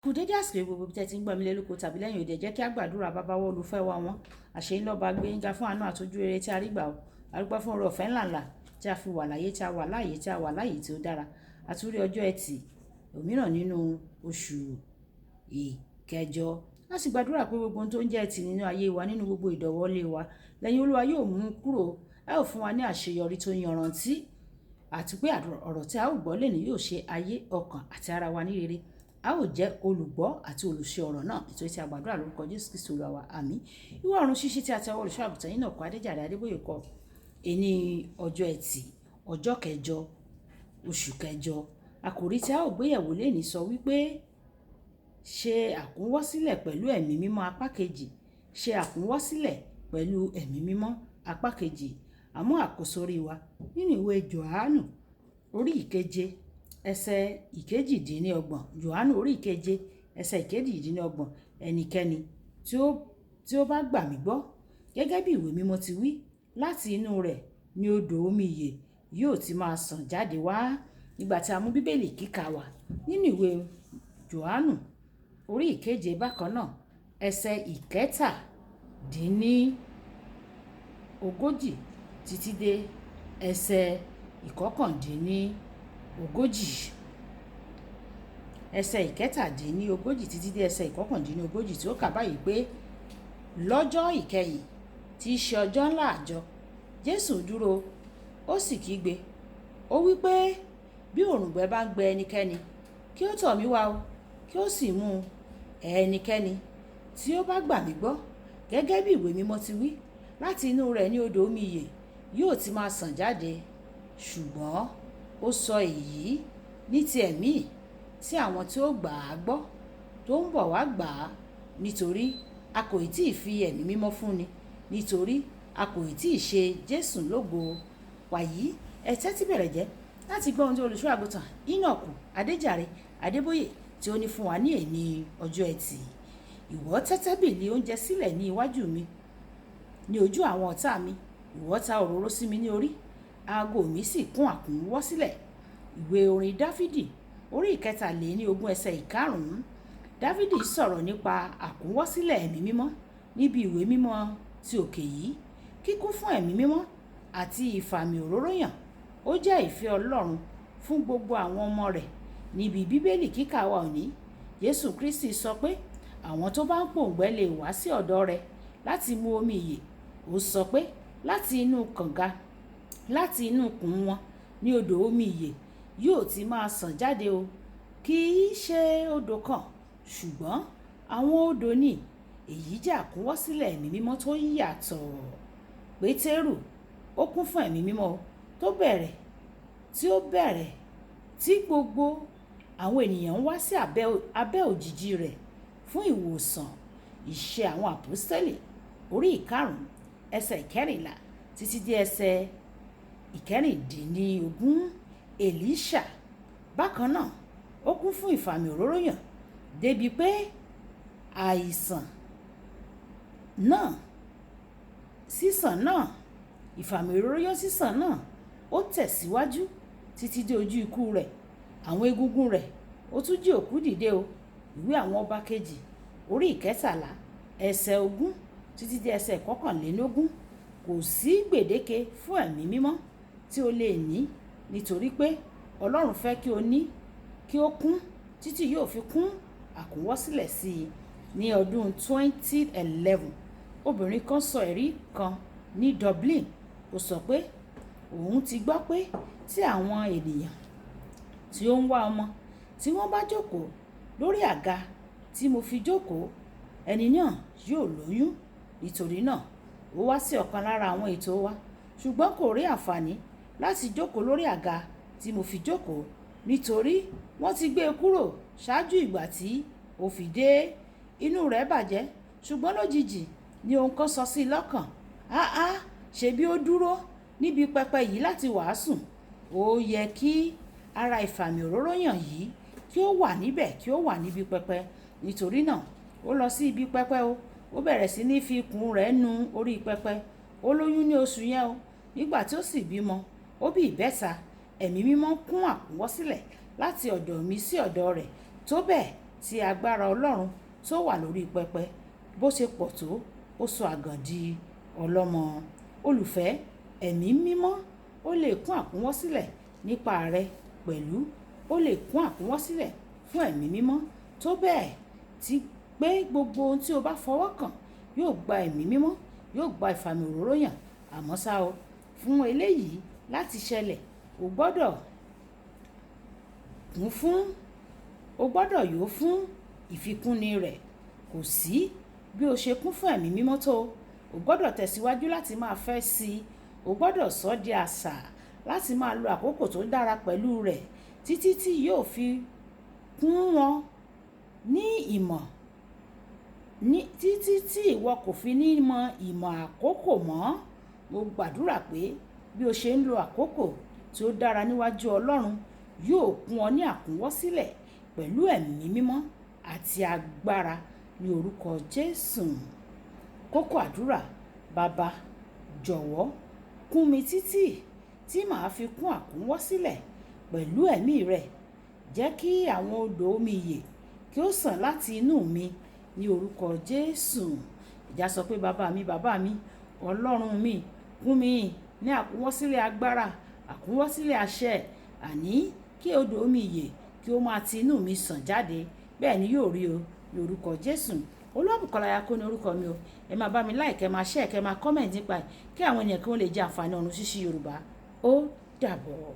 Kú dédé àsìkò gbogbo bí tẹ́ ti ń gbọ́ mi lélùkù tàbí lẹ́yìn òde jẹ́ kí a gbàdúrà bàbá wa olùfẹ́ wa wọn àṣẹ ńlọ́ba gbé yínká fún àánú àtọ́jú rere tí a rí gbà ó arúgbó fún oore ọ̀fẹ́ ńláńlá tí a fi wà láyé tí a wà láàyè tí a wà láàyè tí ó dára àtúrí ọjọ́ ẹtì òmíràn nínú oṣù ìkẹjọ a sì gbàdúrà pé gbogbo ohun tó ń jẹ́ ẹtì nínú ayé wa nínú gbogbo ìdọ̀wọ́lé wa lẹ́yìn Olúwa yóò mú kúrò ẹ ò fún wa ní àṣeyọrí tó yanrantí àti pé ọ̀rọ̀ tí a ó gbọ́ lẹ́nu yóò ṣe ayé ọkàn àti ara wa ní rere a ó jẹ́ olùgbọ́ àti olùṣe ọ̀rọ̀ náà nítorí tí a gbàdúrà lórúkọ Jésù Kristi Olúwa wa àmín. Ìwé ọ̀run ṣíṣí tí a ti ọwọ́ olùṣọ́ àgùntàn yìí náà kọ Adéjàre Adébóyè kọ ẹni ọjọ́ ẹtì ọjọ́ kẹjọ oṣù kẹjọ àkòrí tí a ó gbéyẹ̀wò lẹ́ni sọ wípé ṣe àkúnwọ́sílẹ̀ pẹ̀lú ẹ̀mí mímọ́ apá kejì ṣe àkúnwọ́sílẹ̀ pẹ̀lú ẹ̀mí mímọ́ apá kejì àmọ́ àkósórí wa nínú ìwé Jòhánù orí ìkeje ẹsẹ̀ ìkejìdínlọ́gbọ̀n Jòhánù orí ìkeje ẹsẹ̀ ìkejìdínlọ́gbọ̀n ẹnikẹ́ni tí ó bá gbà mí gbọ́ gẹ́gẹ́ bí ìwé mímọ́ ti wí láti inú rẹ̀ ni odò omi ìyè yóò ti máa sàn jáde wá. Nígbà tí a mú bíbélì kíkà wá nínú ìwé Jòhánù orí ìkeje bákan náà ẹsẹ̀ ìkẹtàdínlógójì títí dé ẹsẹ̀ ìkọkàndínlógójì ẹsẹ̀ ìkẹtàdínlógójì títí dé ẹsẹ̀ ìkọkàndínlógójì tí ó kà báyìí pé lọ́jọ́ ìkẹyìn tí í ṣe ọjọ́ ńlá àjọ Jésù dúró ó sì kígbe ó wí pé bí òǹgbẹ bá ń gbẹ ẹnikẹ́ni kí ó tọ̀ mí wá o kí ó sì mú ẹnikẹ́ni tí ó bá gbà mí gbọ́ gẹ́gẹ́ bí ìwé mímọ́ ti wí láti inú rẹ̀ ní odò omi ìyè yóò ti máa sàn jáde. Ṣùgbọ́n ó sọ èyí ní ti ẹ̀mí tí àwọn tí ó gbà á gbọ́ tó ń bọ̀ wá gbà á nítorí a kò tí ì fi ẹ̀mí mímọ́ fúnni nítorí a kò tí ì ṣe Jésù lógo. Wàyí ẹ tẹ́tí bẹ̀rẹ̀ jẹ́ láti gbọ́ ohun tí olùṣọ́ àgùntàn Enoch Adéjàre Adébóyè tí ó ní fún wa ní èní ọjọ́ ẹtì. Ìwọ tẹ́ tábìlì oúnjẹ sílẹ̀ ní iwájú mi ní ojú àwọn ọ̀tá mi ìwọ ta òróró sí mi ní orí aago mi sì kún àkúnwọ́ sílẹ̀. Ìwé orin Dáfídì orí ìkẹtàléníogún ẹsẹ̀ ìkarùn-ún Dáfídì sọ̀rọ̀ nípa àkúnwọ́sílẹ̀ ẹ̀mí mímọ́ níbi ìwé mímọ́ ti òkè yìí. Kíkún fún ẹ̀mí mímọ́ àti ìfàmì òróró yàn ó jẹ́ ìfẹ́ Ọlọ́run fún gbogbo àwọn ọmọ rẹ̀. Níbi bíbélì kíkà wa òní Jésù Kristi sọ pé àwọn tó bá ń pòǹgbẹ lè wá sí ọ̀dọ̀ rẹ̀ láti mu omi ìyè. Ó sọ pé láti inú kànga láti inú kùn wọn ní odò omi ìyè yóò ti máa sàn jáde o. Kì í ṣe odò kan ṣùgbọ́n àwọn odò ní èyí jẹ́ àkúnwọ́sílẹ̀ ẹ̀mí mímọ́ tó yàtọ̀. Pétérù ó kún fún ẹ̀mí mímọ́ tó bẹ̀rẹ̀ tí gbogbo àwọn ènìyàn ń wá sí abẹ́ òjìji rẹ̀ fún ìwòsàn. Ìṣe àwọn àpọ́stélì orí ìkarùn-ún ẹsẹ̀ ìkẹrìnlá títí dé ẹsẹ̀ ìkẹrìndínlógún Èlíṣà bákan náà ó kún fún ìfàmì òróró yàn débi pé ìfàmì òróró yàn sísàn náà ó tẹ̀síwájú títí dé ojú ikú rẹ̀. Àwọn egungun rẹ̀ ó tún jí òkú dìde o. Ìwé àwọn ọba kejì orí ìkẹtàlá ẹsẹ̀ ogún títí dé ẹsẹ̀ ìkọkànlélógún. Kò sí gbèdéke fún ẹ̀mí mímọ́ tí o lè ní nítorí pé Ọlọ́run fẹ́ kí ó kún títí yóò fi kún àkúnwọ́sílẹ̀ sí i. Ní ọdún 2011 obìnrin kan sọ ẹ̀rí kan ní Dublin. Ó sọ pé òun ti gbọ́ pé tí àwọn ènìyàn tí ó ń wá ọmọ tí wọ́n bá jókòó lórí àga tí mo fi jókòó ẹni náà yóò lóyún. Nítorí náà ó wá sí ọ̀kan lára àwọn ètò wa ṣùgbọ́n kò rí àǹfààní láti jókòó lórí àga tí mo fi jókòó nítorí wọ́n ti gbé e kúrò ṣáájú ìgbà tí ó fi dé. Inú rẹ̀ bàjẹ́ ṣùgbọ́n lójijì ni ohun kan sọ sí i lọ́kàn. Ṣebí ó dúró níbi pẹpẹ yìí láti wàásù. Ó yẹ kí ara ìfàmì òróró yàn yìí kí ó wà níbẹ̀ kí ó wà níbi pẹpẹ. Nítorí náà ó lọ sí ibi pẹpẹ o. Ó bẹ̀rẹ̀ sí ní fi ikùn rẹ̀ nu orí pẹpẹ. Ó lóyún ní oṣù yẹn o. Nígbà tí ó sì bímọ ó bí ìbẹ́ta. Ẹ̀mí mímọ́ kún àkúnwọ́sílẹ̀ láti ọ̀dọ̀ mi sí ọ̀dọ̀ rẹ̀ tó bẹ́ẹ̀ tí agbára Ọlọ́run tó wà lórí pẹpẹ bó ṣe pọ̀ tó ó sọ àgàn di ọlọ́mọ. Olùfẹ́, ẹ̀mí mímọ́ ó lè kún àkúnwọ́sílẹ̀ nípa rẹ pẹ̀lú. Ó lè kún àkúnwọ́sílẹ̀ fún ẹ̀mí mímọ́ tó bẹ́ẹ̀ tí pé gbogbo ohun tí o bá fọwọ́ kàn yóò gba ẹ̀mí mímọ́, yóò gba ìfàmì òróró yàn. Àmọ́ ṣá o, fún eléyìí láti ṣẹlẹ̀, o gbọ́dọ̀ yó fún ìfikúnni rẹ̀. Kò sí bí o ṣe kún fún ẹ̀mí mímọ́ tó, o gbọ́dọ̀ tẹ̀síwájú láti máa fẹ́ sí i. O gbọ́dọ̀ sọ di àṣà láti máa lo àkókò tó dára pẹ̀lú rẹ̀ títí tí yóò fi kún wọn ní ìmọ̀, títí tí ìwọ kò fi ní mọ ìmọ̀ àkókò mọ́. Mo gbàdúrà pé bí o ṣe ń lo àkókò tí ó dára níwájú Ọlọ́run yóò kún ọ ní àkúnwọ́sílẹ̀ pẹ̀lú ẹ̀mí mímọ́ àti agbára ní orúkọ Jésù. Kókó àdúrà: Bàbá, jọ̀wọ́ kún mi títí tí màá fi kún àkúnwọ́sílẹ̀ pẹ̀lú ẹ̀mí rẹ̀. Jẹ́ kí àwọn odò omi ìyè kí ó sàn láti inú mi ní orúkọ Jésù. Ìjà sọ pé bàbá mi, Ọlọ́run mi, kún mi ní àkúnwọ́sílẹ̀ agbára, àkúnwọ́sílẹ̀ àṣẹ, àní kí odò omi ìyè kí ó máa ti inú mi sàn jáde. Bẹ́ẹ̀ ni yóò rí o ní orúkọ Jésù. Olúwàbùkọ́lá Ayákó ní orúkọ mi o. Ẹ máa bá mi like, ẹ máa share, ẹ máa comment nípa ẹ̀ kí àwọn ènìyàn kí wọ́n lè jẹ àǹfààní ọ̀run ṣíṣí Yorùbá. Ó dàbọ̀.